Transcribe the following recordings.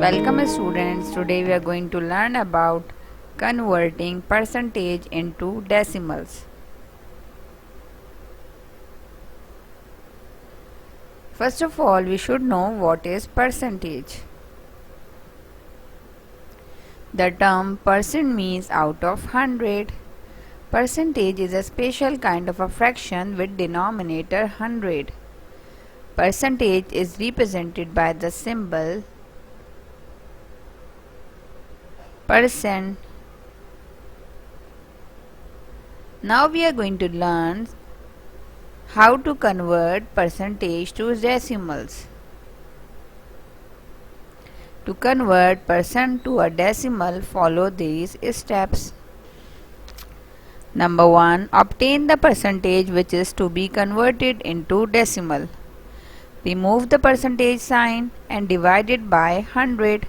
Welcome students, today we are going to learn about converting percentage into decimals. First of all, we should know what is percentage. The term percent means out of 100. Percentage is a special kind of a fraction with denominator 100. Percentage is represented by the symbol %. Now we are going to learn how to convert percentage to decimals. To convert percent to a decimal, follow these steps. Number 1. Obtain the percentage which is to be converted into decimal. Remove the percentage sign and divide it by 100.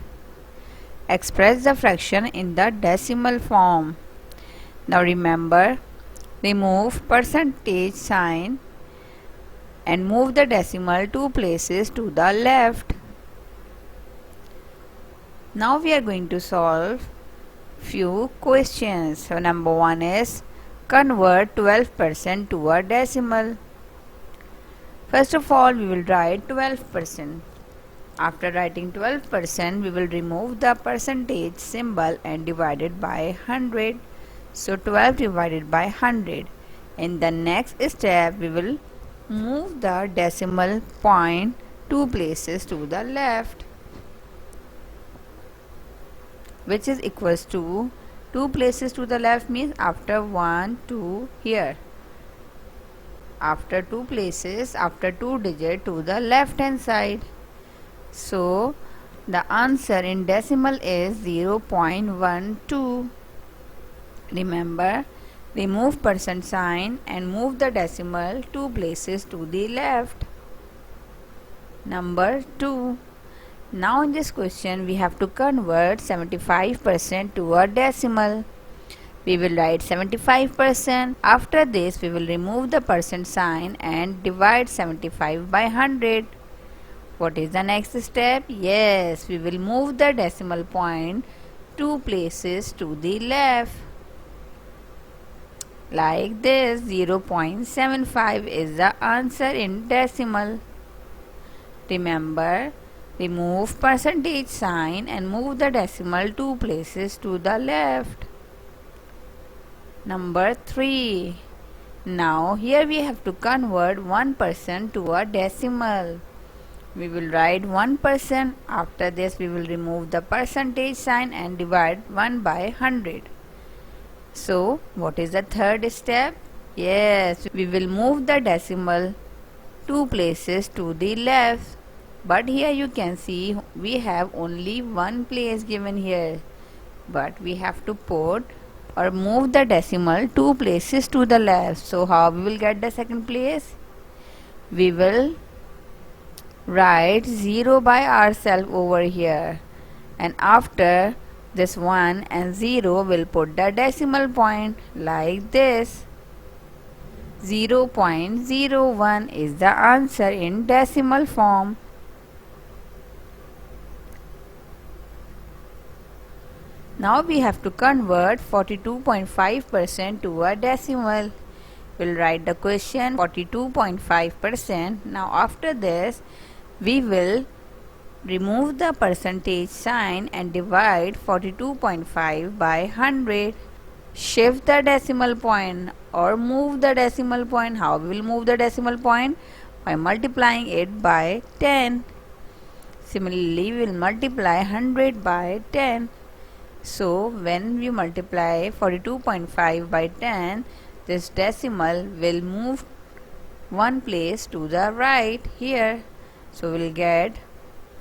Express the fraction in the decimal form. Now remember, remove percentage sign and move the decimal 2 places to the left. Now we are going to solve few questions. So number 1 is convert 12% to a decimal. First of all, we will write 12%. After writing 12%, we will remove the percentage symbol and divide it by 100. So 12 divided by 100. In the next step, we will move the decimal point 2 places to the left, which is equals to 2 places to the left means after 1, 2 here. After 2 places, after 2 digit to the left hand side. So, the answer in decimal is 0.12. Remember, remove percent sign and move the decimal 2 places to the left. Number 2. Now in this question, we have to convert 75% to a decimal. We will write 75%. After this, we will remove the percent sign and divide 75 by 100. What is the next step? Yes, we will move the decimal point 2 places to the left. Like this, 0.75 is the answer in decimal. Remember, remove percentage sign and move the decimal 2 places to the left. Number 3. Now here we have to convert 1% to a decimal. We will write 1%. After this, we will remove the percentage sign and divide 1 by 100. So, what is the third step? Yes, we will move the decimal 2 places to the left. But here you can see we have only one place given here. But we have to put or move the decimal 2 places to the left. So, how we will get the second place? We will write 0 by ourselves over here, and after this 1 and 0 will put the decimal point like this. 0.01 is the answer in decimal form. Now we have to convert 42.5% to a decimal. We'll write the question 42.5%. Now after this, we will remove the percentage sign and divide 42.5 by 100. Shift the decimal point or move the decimal point. How we will move the decimal point? By multiplying it by 10. Similarly, we will multiply 100 by 10. So, when we multiply 42.5 by 10, this decimal will move one place to the right here. So, we will get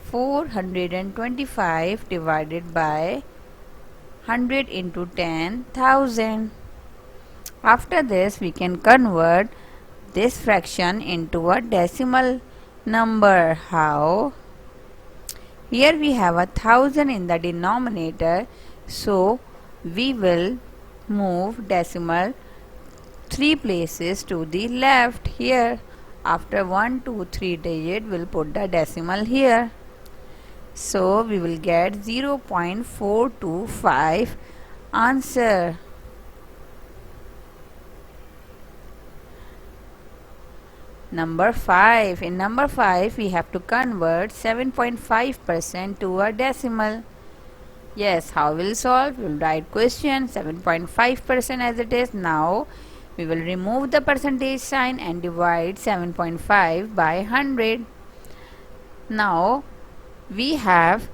425 divided by 100 into 10,000. After this, we can convert this fraction into a decimal number. How? Here we have 1,000 in the denominator. So, we will move decimal 3 places to the left here. After 1, 2, 3 digit, we'll put the decimal here. So we will get 0.425 answer. Number 5. In number 5, we have to convert 7.5% to a decimal. Yes, how we'll solve? We'll write question 7.5% as it is. Now, we will remove the percentage sign and divide 7.5 by 100. Now, we have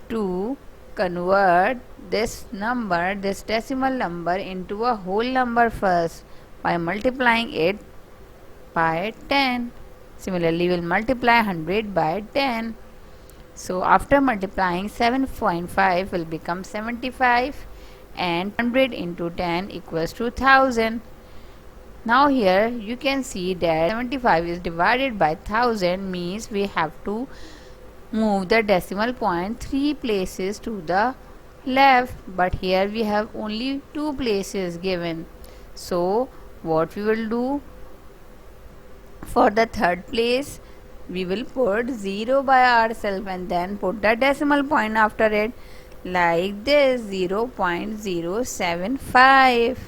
to convert this number, this decimal number, into a whole number first by multiplying it by 10. Similarly, we'll multiply 100 by 10. So after multiplying, 7.5 will become 75 and 100 into 10 equals to 1000. Now here you can see that 75 is divided by 1000 means we have to move the decimal point 3 places to the left, but here we have only 2 places given. So what we will do? For the third place, we will put 0 by ourselves and then put the decimal point after it, like this, 0.075.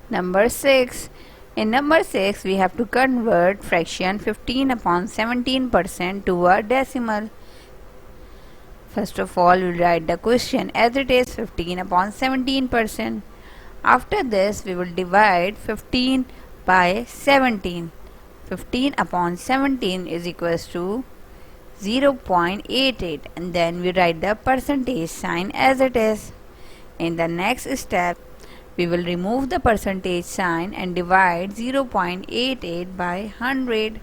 Number 6. In number 6, we have to convert fraction 15 upon 17% to a decimal. First of all, we will write the question as it is, 15 upon 17%. After this, we will divide 15 by 17. 15 upon 17 is equals to 0.88, and then we write the percentage sign as it is. In the next step, we will remove the percentage sign and divide 0.88 by 100.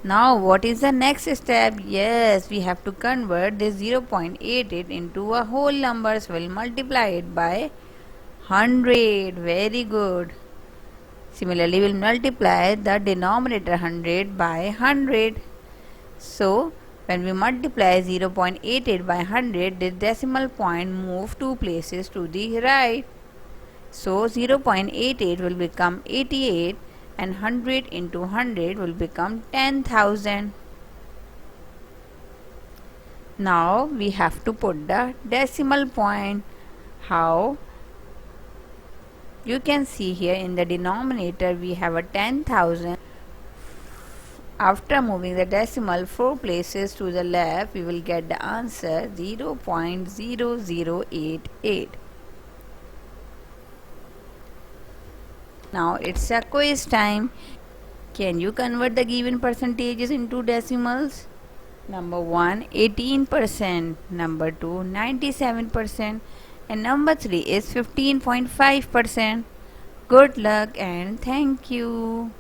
Now what is the next step? Yes, we have to convert this 0.88 into a whole number, so we'll multiply it by 100. Very good. Similarly, we'll multiply the denominator 100 by 100. So, when we multiply 0.88 by 100, the decimal point move 2 places to the right. So, 0.88 will become 88 and 100 into 100 will become 10,000. Now, we have to put the decimal point. How? You can see here in the denominator we have a 10,000. After moving the decimal 4 places to the left, we will get the answer 0.0088. Now it's a quiz time. Can you convert the given percentages into decimals? Number 1, 18%. Number 2, 97%. And number 3 is 15.5%. Good luck and thank you.